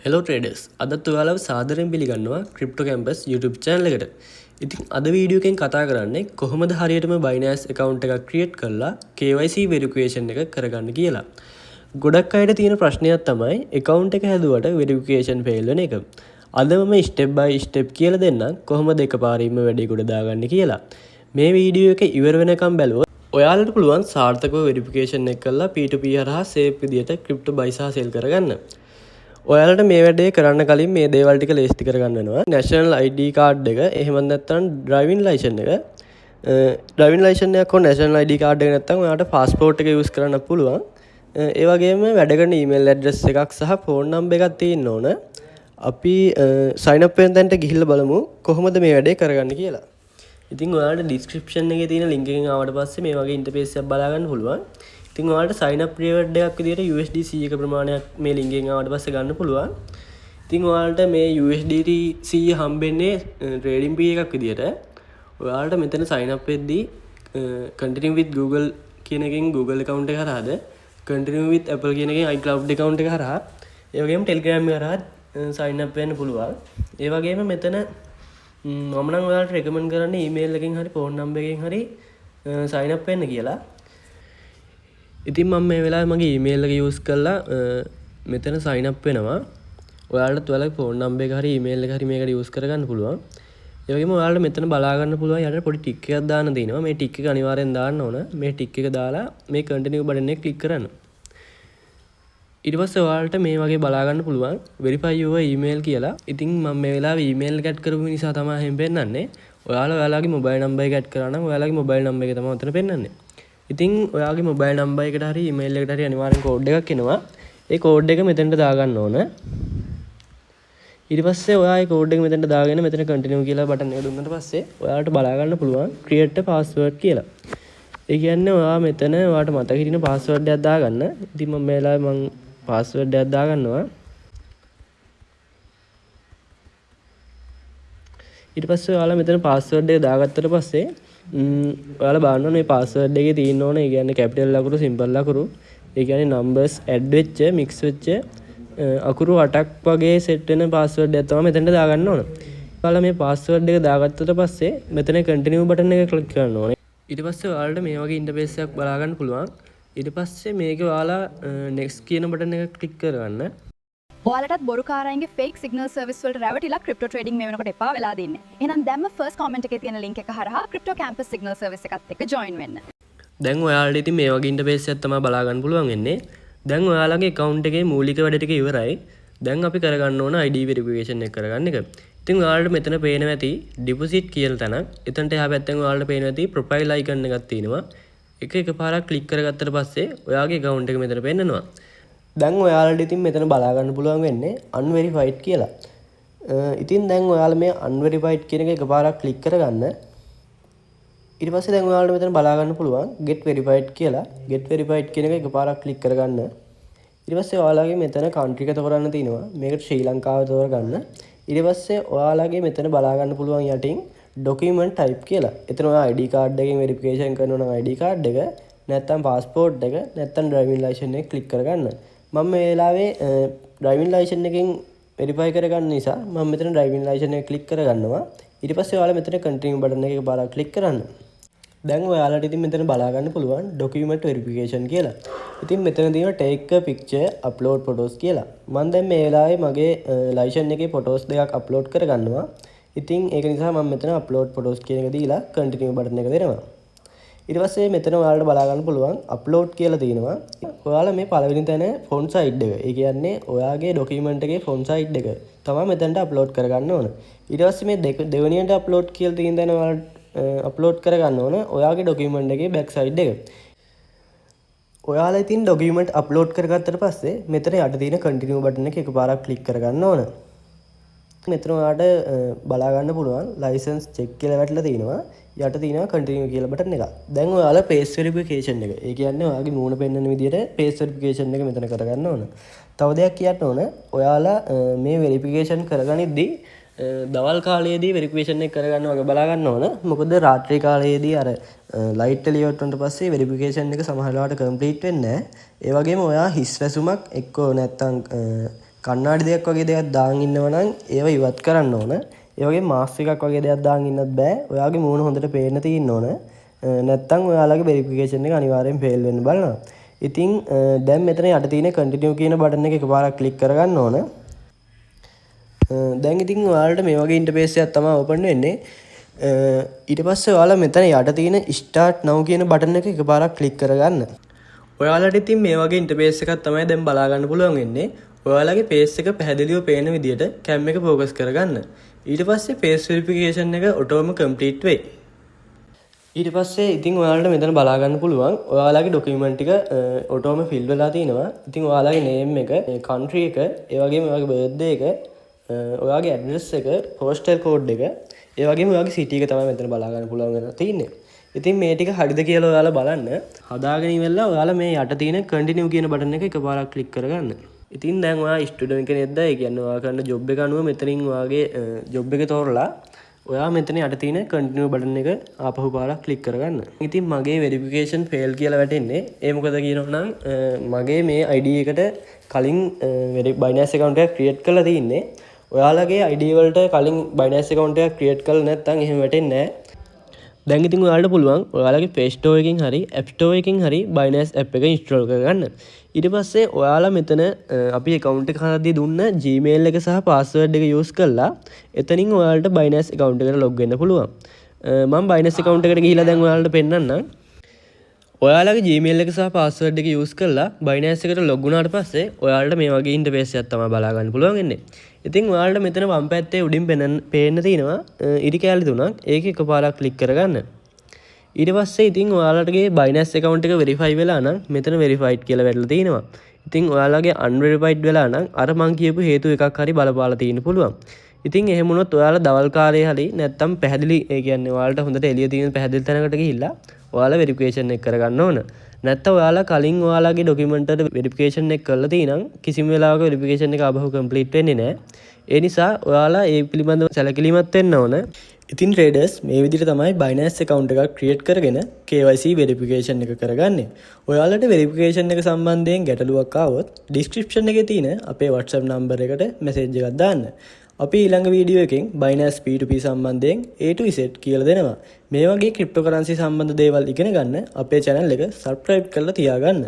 Hello traders අදත් ඔයාලව සාදරයෙන් පිළිගන්නවා ක්‍රිප්ටෝ කැම්පස් YouTube channel එකට. ඉතින් අද වීඩියෝ එකෙන් කතා කරන්නේ කොහොමද හරියටම Binance account එකක් create කරලා KYC verification එක කරගන්න කියලා. ගොඩක් අයට තියෙන ප්‍රශ්නයක් තමයි account එක හැදුවට verification fail වෙන එක. අද මම step by step කියලා දෙන්නම් කොහොමද එකපාරින්ම වැඩේ ගොඩ දාගන්නේ කියලා. මේ වීඩියෝ එක ඉවර වෙනකම් බැලුවොත් ඔයාලට පුළුවන් සාර්ථකව verification එක කරලා P2P හරහා safe විදියට crypto buy සහ sell කරගන්න. ඔයාලට මේ වැඩේ කරන්න කලින් මේ දේවල් ටික ලේස්ති කරගන්න වෙනවා. National ID card එක, එහෙම නැත්නම් driving license එක. driving license එකක් හෝ national ID card එක නැත්නම් ඔයාලට passport එක use කරන්න පුළුවන්. ඒ වගේම වැඩ කරන email address එකක් සහ phone number එකක් තියෙන්න ඕන. අපි sign up වෙන තැනට ගිහිල්ලා බලමු කොහොමද මේ වැඩේ කරගන්න කියලා. ඉතින් ඔයාලට description එකේ තියෙන link එකෙන් ආවට පස්සේ මේ වගේ interface එකක් බලා ගන්න පුළුවන්. ඉතින් ඔයාලට sign up reward එකක් විදියට USD 100ක ප්‍රමාණයක් මේ link එකෙන් ආවට පස්සේ ගන්න පුළුවන්. ඉතින් ඔයාලට මේ USDT 100 හම්බෙන්නේ trading fee එකක් විදියට. ඔයාලට මෙතන sign up වෙද්දී continue with Google කියන එකෙන් Google account එක හරහාද continue with Apple කියන එකෙන් iCloud account එක හරහා ඒ වගේම Telegram එක හරහා sign up වෙන්න පුළුවන්. ඒ වගේම මෙතන මම නම් ඔයාලට recommend කරන්නේ email එකෙන් හරි phone number එකෙන් හරි sign up වෙන්න කියලා. ඉතින් මම මේ වෙලාවේ මගේ email එක use කරලා මෙතන sign up වෙනවා. ඔයාලට ඔයාලගේ phone number එක හරි email එක හරි මේකට use කරගන්න පුළුවන්. ඒ වගේම ඔයාලට මෙතන බලා ගන්න පුළුවන් යට පොඩි tick එකක් දාන්න තියෙනවා. මේ tick එක අනිවාර්යෙන් දාන්න ඕන. මේ tick එක දාලා මේ continue button එක click කරන්න. ඊට පස්සේ ඔයාලට මේ වගේ බලා ගන්න පුළුවන් verify your email කියලා. ඉතින් මම මේ වෙලාවේ email එක add කරපු නිසා තමයි එහෙම පෙන්නන්නේ. ඔයාලා ඔයාලගේ mobile number එක add කරා නම් ඔයාලගේ mobile number එක තමයි උතන පෙන්නන්නේ. ඉතින් ඔයාගේ mobile number එකට හරි email එකට හරි අනිවාර්යෙන් code එකක් එනවා. ඒ code එක මෙතනට දාගන්න ඕන. ඊට පස්සේ ඔයා ඒ code එක මෙතනට දාගෙන මෙතන continue කියලා button එක දුන්නාට පස්සේ ඔයාලට බලා ගන්න පුළුවන් create a password කියලා. ඒ කියන්නේ ඔයා මෙතන ඔයාට මතක හිටින password එකක් දාගන්න. ඉතින් මම මේ වෙලාවේ මම password එකක් දාගන්නවා. ඊට පස්සේ ඔයාලා මෙතන password එක දාගත්තට පස්සේ ඔයාලා බලන්න මේ password එකේ තියෙන්න ඕන. ඒ කියන්නේ capital ලකුණු, simple ලකුණු, ඒ කියන්නේ numbers add වෙච්ච, mix වෙච්ච අකුරු 8ක් වගේ set වෙන password එකක් තමයි මෙතනට දාගන්න ඕන. ඔයාලා මේ password එක දාගත්තට පස්සේ මෙතන continue button එක click කරන්න ඕනේ. ඊට පස්සේ ඔයාලට මේ වගේ interface එකක් බලා ගන්න පුළුවන්. ඊට පස්සේ මේක ඔයාලා next කියන button එක click කරගන්න. ඔයාලටත් බොරුකාරයින්ගේ fake signal service වලට රැවටිලා crypto trading මේ වෙනකොට එපා වෙලා දෙන්නේ. එහෙනම් දැන්ම first comment එකේ තියෙන link එක හරහා crypto campus signal service එකත් එක්ක join වෙන්න. දැන් ඔයාලට ඉතින් මේ වගේ interface එකක් තමයි බලා ගන්න පුළුවන් වෙන්නේ. දැන් ඔයාලගේ account එකේ මූලික වැඩ ටික ඉවරයි. දැන් අපි කරගන්න ඕන ID verification එක කරගන්න එක. ඉතින් ඔයාලට මෙතන පේනවා ඇති deposit කියන තැනක්. එතනට එහා පැත්තෙන් ඔයාලට පේනවා ඇති profile icon එකක් තියෙනවා. එක එකපාරක් click කරගත්තට පස්සේ ඔයාගේ account එක මෙතන පෙන්නනවා. දැන් ඔයාලට ඉතින් මෙතන බලා ගන්න පුළුවන් වෙන්නේ unverified කියලා. ඉතින් දැන් ඔයාලා මේ unverified කියන එක එකපාරක් click කරගන්න. ඊට පස්සේ දැන් ඔයාලට මෙතන බලා ගන්න පුළුවන් get verified කියලා. get verified කියන එක එකපාරක් click කරගන්න. ඊට පස්සේ ඔයාලගේ මෙතන country එක තෝරන්න තියෙනවා. මේකට ශ්‍රී ලංකාව තෝරගන්න. ඊට පස්සේ ඔයාලගේ මෙතන බලා ගන්න පුළුවන් යටින් document type කියලා. එතන ඔයා ID card එකෙන් verification කරනවා නම් ID card එක, නැත්නම් passport එක, නැත්නම් driving license එක click කරගන්න. මම මේ වෙලාවේ driving license එකෙන් verify කරගන්න නිසා මම මෙතන driving license එක click කරගන්නවා. ඊට පස්සේ ඔයාලා මෙතන continue button එක එකපාරක් click කරන්න. දැන් ඔයාලට ඉතින් මෙතන බලා ගන්න පුළුවන් document verification කියලා. ඉතින් මෙතන තියෙනවා take a picture upload photos කියලා. මම දැන් මේ වෙලාවේ මගේ license එකේ photos දෙකක් upload කරගන්නවා. ඉතින් ඒක නිසා මම මෙතන upload photos කියන එක දීලා continue button එක දෙනවා. ඊට පස්සේ මෙතන ඔයාලට බලා ගන්න පුළුවන් upload කියලා තියෙනවා. ඔයාලා මේ පළවෙනි තැන font size එක. ඒ කියන්නේ ඔයාගේ document එකේ font size එක තමයි මෙතනට upload කරගන්න ඕන. ඊට පස්සේ මේ දෙවෙනියට upload කියලා තියෙන තැන ඔයාලට upload කරගන්න ඕන ඔයාගේ document එකේ back side එක. ඔයාලා ඉතින් document upload කරගත්තට පස්සේ මෙතන යට තියෙන continue button එක එකපාරක් click කරගන්න ඕන. මෙතන ඔයාලට බලා ගන්න පුළුවන් license check කියලා වැටලා තියෙනවා. යට තියෙනවා continue කියලා button එක. දැන් ඔයාලා face verification එක. ඒ කියන්නේ ඔයාගේ මූණ පෙන්වන විදිහට face verification එක මෙතන කරගන්න ඕන. තව දෙයක් කියන්න ඕන. ඔයාලා මේ verification කරගනිද්දී දවල් කාලයේදී verification එක කරගන්න වගේ බලා ගන්න ඕන. මොකද රාත්‍රී කාලයේදී අර light එක ඉවරට වුණාට පස්සේ verification එක සමහර වෙලාවට complete වෙන්නේ නැහැ. ඒ වගේම ඔයා හිස් වැසුමක් එක්කෝ නැත්තම් කන්නාඩි දෙයක් වගේ දෙයක් දාන් ඉන්නවා නම් ඒව ඉවත් කරන්න ඕන. ඒ වගේ මාස්ක් එකක් වගේ දෙයක් දාන් ඉන්නත් බෑ. ඔයාගේ මූණ හොඳට පේන්න තියෙන්න ඕන. නැත්තම් ඔයාලගේ වෙරිෆිකේෂන් එක අනිවාර්යෙන් ෆේල් වෙන්න බලනවා. ඉතින් දැන් මෙතන යට තියෙන කන්ටිනියු කියන බටන් එක එකපාරක් ක්ලික් කරගන්න ඕන. දැන් ඉතින් ඔයාලට මේ වගේ ඉන්ටර්ෆේස් එකක් තමයි ඕපන් වෙන්නේ. ඊට පස්සේ ඔයාලා මෙතන යට තියෙන start now කියන බටන් එක එකපාරක් ක්ලික් කරගන්න. ඔයාලට ඉතින් මේ වගේ ඉන්ටර්ෆේස් එකක් තමයි දැන් බලා ගන්න පුළුවන් වෙන්නේ. ඔයාලගේ ෆේස් එක පැහැදිලිව පේන විදිහට කැම් එක ફોකස් කරගන්න. ඊට පස්සේ ෆේස් වෙරිෆිකේෂන් එක ඔටෝම කම්ප්ලීට් වෙයි. ඊට පස්සේ ඉතින් ඔයාලට මෙතන බලා ගන්න පුළුවන් ඔයාලගේ ඩොකියුමන්ට් ටික ඔටෝම ෆිල් වෙලා තිනවා. ඉතින් ඔයාලගේ නේම් එක, කන්ට්‍රි එක, ඒ වගේම ඔයාගේ බර්ත්ඩේ එක, ඔයාගේ ඇඩ්‍රස් එක, පෝස්ටල් කෝඩ් එක, ඒ වගේම ඔයාගේ සිටි එක තමයි මෙතන බලා ගන්න පුළුවන් වෙනවා තියෙන්නේ. ඉතින් මේ ටික හරිද කියලා ඔයාලා බලන්න. හදාගෙන ඉවරලා ඔයාලා මේ යට තියෙන කන්ටිනියු කියන බටන් එක එකපාරක් ක්ලික් කරගන්න. ඉතින් දැන් ඔයා ස්ටුඩන්ට් කෙනෙක්ද? ඒ කියන්නේ ඔයා කරන ජොබ් එක අනුව මෙතනින් ඔයාගේ ජොබ් එක තෝරලා ඔයා මෙතන යට තියෙන කන්ටිනියු බටන් එක ආපහු පාරක් ක්ලික් කරගන්න. ඉතින් මගේ වෙරිෆිකේෂන් ෆේල් කියලා වැටෙන්නේ. ඒ මොකද කියනවා නම් මගේ මේ ID එකට කලින් Binance account එකක් create කරලා තින්නේ. ඔයාලගේ ID වලට කලින් Binance account එකක් create කරලා නැත්නම් එහෙම වැටෙන්නේ නැහැ. දැන් ඉතින් ඔයාලට පුළුවන් ඔයාලගේ Play Store එකකින් හරි App Store එකකින් හරි Binance app එක install කරගන්න. ඊට පස්සේ ඔයාලා මෙතන අපි account එක හදද්දී දුන්න Gmail එක සහ password එක use කරලා එතනින් ඔයාලට Binance account එකට log වෙන්න පුළුවන්. මම Binance account එකට ගිහිලා දැන් ඔයාලට පෙන්නන්නම්. ඔයාලගේ Gmail එක සහ password එක use කරලා Binance එකට log වුණාට පස්සේ ඔයාලට මේ වගේ interface එකක් තමයි බලා ගන්න පුළුවන් වෙන්නේ. ඉතින් ඔයාලට මෙතන වම් පැත්තේ උඩින් පේන්න තියෙනවා ඉරි කැලි තුනක්. ඒක එකපාරක් ක්ලික් කරගන්න. ඊට පස්සේ ඉතින් ඔයාලටගේ Binance account එක verify වෙලා නම් මෙතන verified කියලා වැටලා තියෙනවා. ඉතින් ඔයාලගේ unverified වෙලා නම් අර මං කියපු හේතු එකක් හරි බලපාලා තියෙන්න පුළුවන්. ඉතින් එහෙම වුණොත් ඔයාලා දවල් කාලේ හරි නැත්තම් පැහැදිලි ඒ කියන්නේ ඔයාලට හොඳට එළිය තියෙන පැහැදිලි තැනකට ගිහිල්ලා ඔයාලා වෙරිෆිකේෂන් එක කරගන්න ඕන. නැත්නම් ඔයාලා කලින් ඔයාලගේ ඩොකියුමන්ට් වල වෙරිෆිකේෂන් එක කරලා තියෙනම් කිසිම වෙලාවක වෙරිෆිකේෂන් එක ආපහු කම්ප්ලීට් වෙන්නේ නැහැ. ඒ නිසා ඔයාලා ඒ පිළිබඳව සැලකිලිමත් වෙන්න ඕන. ඉතින් ට්‍රේඩර්ස් මේ විදිහට තමයි Binance account එකක් create කරගෙන KYC verification එක කරගන්නේ. ඔයාලට verification එක සම්බන්ධයෙන් ගැටලුවක් ආවොත් description එකේ තියෙන අපේ WhatsApp number එකට message එකක් දාන්න. අපි ඊළඟ වීඩියෝ එකෙන් Binance P2P සම්බන්ධයෙන් A to Z කියලා දෙනවා. මේ වගේ cryptocurrency සම්බන්ධ දේවල් ඉගෙන ගන්න අපේ channel එක subscribe කරලා තියාගන්න.